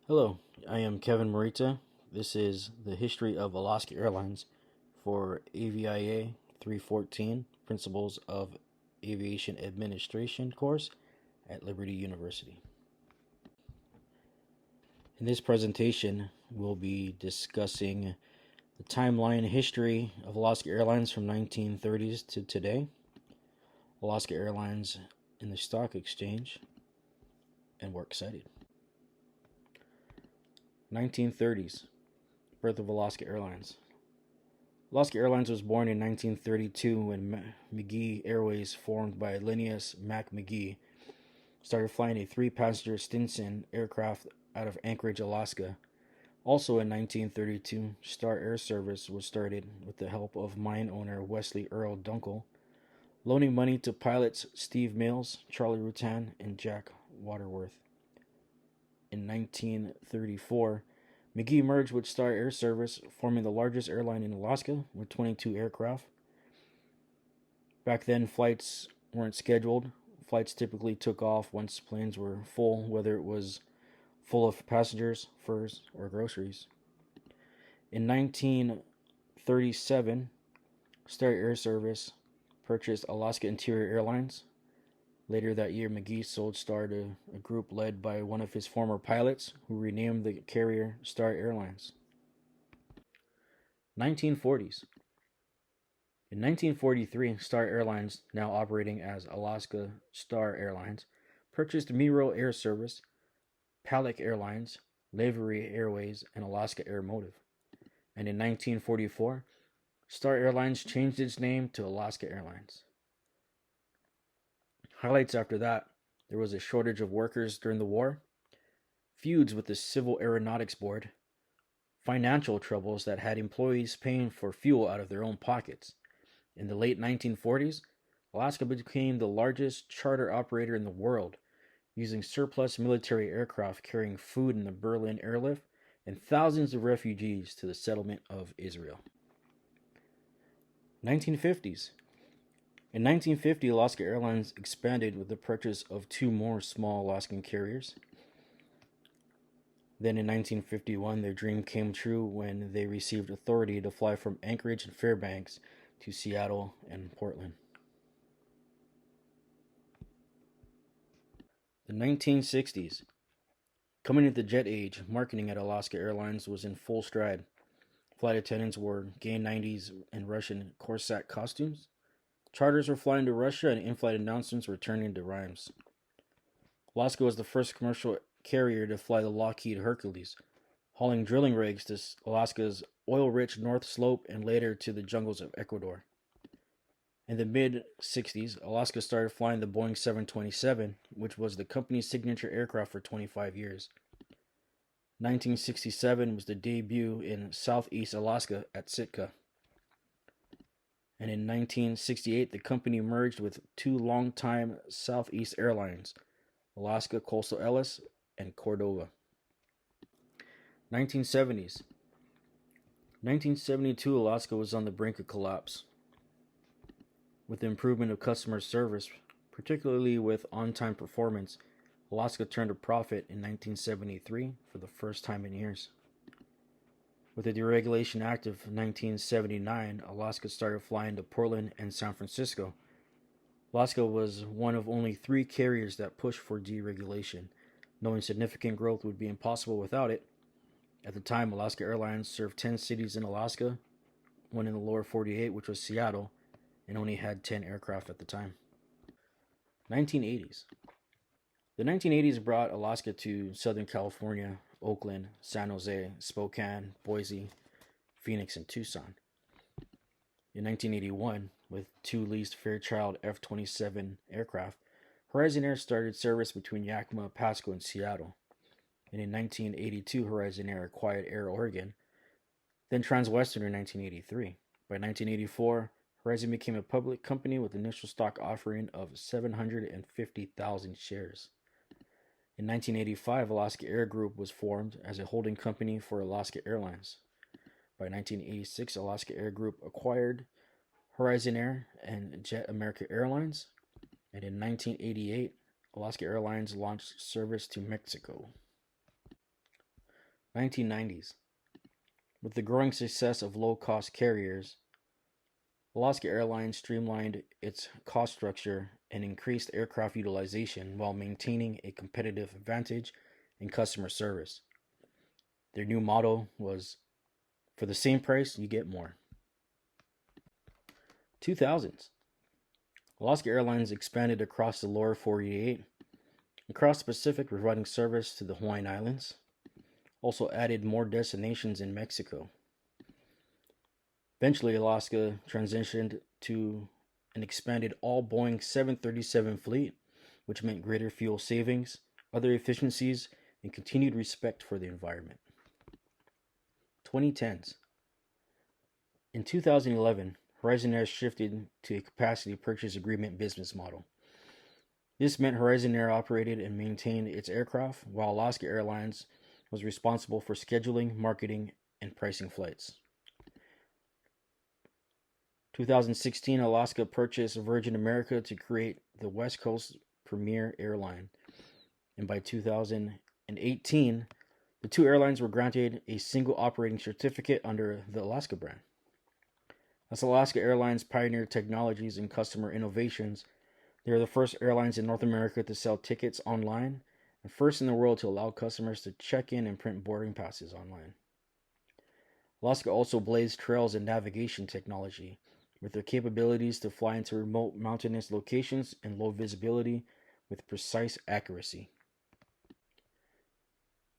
Hello, I am Kevin Morita. This is the history of Alaska Airlines for AVIA 314 Principles of Aviation Administration course at Liberty University. In this presentation, we'll be discussing the timeline history of Alaska Airlines from 1930s to today, Alaska Airlines in the stock exchange, and we're excited. 1930s, birth of Alaska Airlines. Alaska Airlines was born in 1932 when McGee Airways, formed by Linnaeus Mac McGee, started flying a 3-passenger Stinson aircraft out of Anchorage, Alaska. Also in 1932, Star Air Service was started with the help of mine owner Wesley Earl Dunkel, loaning money to pilots Steve Mills, Charlie Rutan, and Jack Waterworth. In 1934, McGee merged with Star Air Service, forming the largest airline in Alaska with 22 aircraft. Back then, flights weren't scheduled. Flights typically took off once planes were full, whether it was full of passengers, furs, or groceries. In 1937, Star Air Service purchased Alaska Interior Airlines. Later that year, McGee sold Star to a group led by one of his former pilots, who renamed the carrier Star Airlines. 1940s. In 1943, Star Airlines, now operating as Alaska Star Airlines, purchased Miro Air Service, Palick Airlines, Lavery Airways, and Alaska Airmotive. And in 1944, Star Airlines changed its name to Alaska Airlines. Highlights after that: there was a shortage of workers during the war, feuds with the Civil Aeronautics Board, financial troubles that had employees paying for fuel out of their own pockets. In the late 1940s, Alaska became the largest charter operator in the world, using surplus military aircraft carrying food in the Berlin airlift and thousands of refugees to the settlement of Israel. 1950s. In 1950, Alaska Airlines expanded with the purchase of 2 more small Alaskan carriers. Then in 1951, their dream came true when they received authority to fly from Anchorage and Fairbanks to Seattle and Portland. The 1960s. Coming into the jet age, marketing at Alaska Airlines was in full stride. Flight attendants wore gay 90s and Russian Cossack costumes. Charters were flying to Russia, and in-flight announcements were turning to rhymes. Alaska was the first commercial carrier to fly the Lockheed Hercules, hauling drilling rigs to Alaska's oil-rich North Slope and later to the jungles of Ecuador. In the mid-60s, Alaska started flying the Boeing 727, which was the company's signature aircraft for 25 years. 1967 was the debut in Southeast Alaska at Sitka. And in 1968, the company merged with 2 longtime Southeast airlines, Alaska Coastal Ellis and Cordova. 1970s. 1972, Alaska was on the brink of collapse. With the improvement of customer service, particularly with on-time performance, Alaska turned a profit in 1973 for the first time in years. With the Deregulation Act of 1979, Alaska started flying to Portland and San Francisco. Alaska was one of only 3 carriers that pushed for deregulation, knowing significant growth would be impossible without it. At the time, Alaska Airlines served 10 cities in Alaska, one in the lower 48, which was Seattle, and only had 10 aircraft at the time. 1980s. The 1980s brought Alaska to Southern California, Oakland, San Jose, Spokane, Boise, Phoenix, and Tucson. In 1981, with 2 leased Fairchild F-27 aircraft, Horizon Air started service between Yakima, Pasco, and Seattle. And in 1982, Horizon Air acquired Air Oregon, then Transwestern in 1983. By 1984, Horizon became a public company with initial stock offering of 750,000 shares. In 1985, Alaska Air Group was formed as a holding company for Alaska Airlines. By 1986, Alaska Air Group acquired Horizon Air and Jet America Airlines. And in 1988, Alaska Airlines launched service to Mexico. 1990s. With the growing success of low-cost carriers, Alaska Airlines streamlined its cost structure and increased aircraft utilization while maintaining a competitive advantage in customer service. Their new motto was, "For the same price, you get more." 2000s. Alaska Airlines expanded across the lower 48, across the Pacific, providing service to the Hawaiian Islands. Also added more destinations in Mexico. Eventually, Alaska transitioned to an expanded all Boeing 737 fleet, which meant greater fuel savings, other efficiencies, and continued respect for the environment. 2010s. In 2011, Horizon Air shifted to a capacity purchase agreement business model. This meant Horizon Air operated and maintained its aircraft, while Alaska Airlines was responsible for scheduling, marketing, and pricing flights. 2016, Alaska purchased Virgin America to create the West Coast premier airline. And by 2018, the two airlines were granted a single operating certificate under the Alaska brand. As Alaska Airlines pioneered technologies and customer innovations, they are the first airlines in North America to sell tickets online and first in the world to allow customers to check in and print boarding passes online. Alaska also blazed trails in navigation technology, with their capabilities to fly into remote mountainous locations and low visibility with precise accuracy.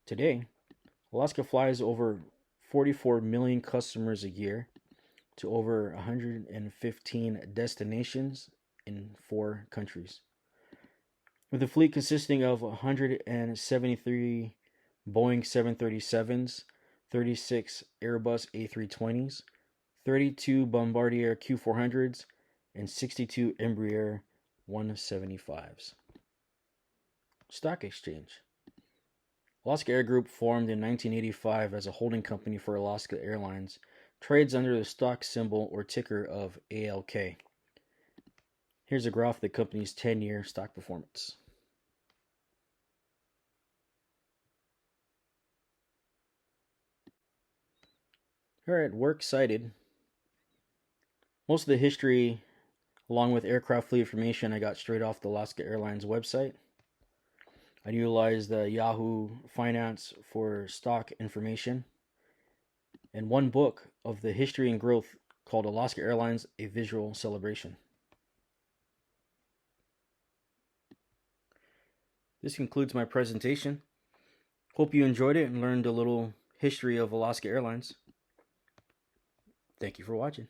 Today, Alaska flies over 44 million customers a year to over 115 destinations in 4 countries. With a fleet consisting of 173 Boeing 737s, 36 Airbus A320s, 32 Bombardier Q400s, and 62 Embraer 175s. Stock exchange. Alaska Air Group, formed in 1985 as a holding company for Alaska Airlines, trades under the stock symbol or ticker of ALK. Here's a graph of the company's 10-year stock performance. Alright, works cited. Most of the history, along with aircraft fleet information, I got straight off the Alaska Airlines website. I utilized the Yahoo Finance for stock information, and one book of the history and growth called Alaska Airlines, A Visual Celebration. This concludes my presentation. Hope you enjoyed it and learned a little history of Alaska Airlines. Thank you for watching.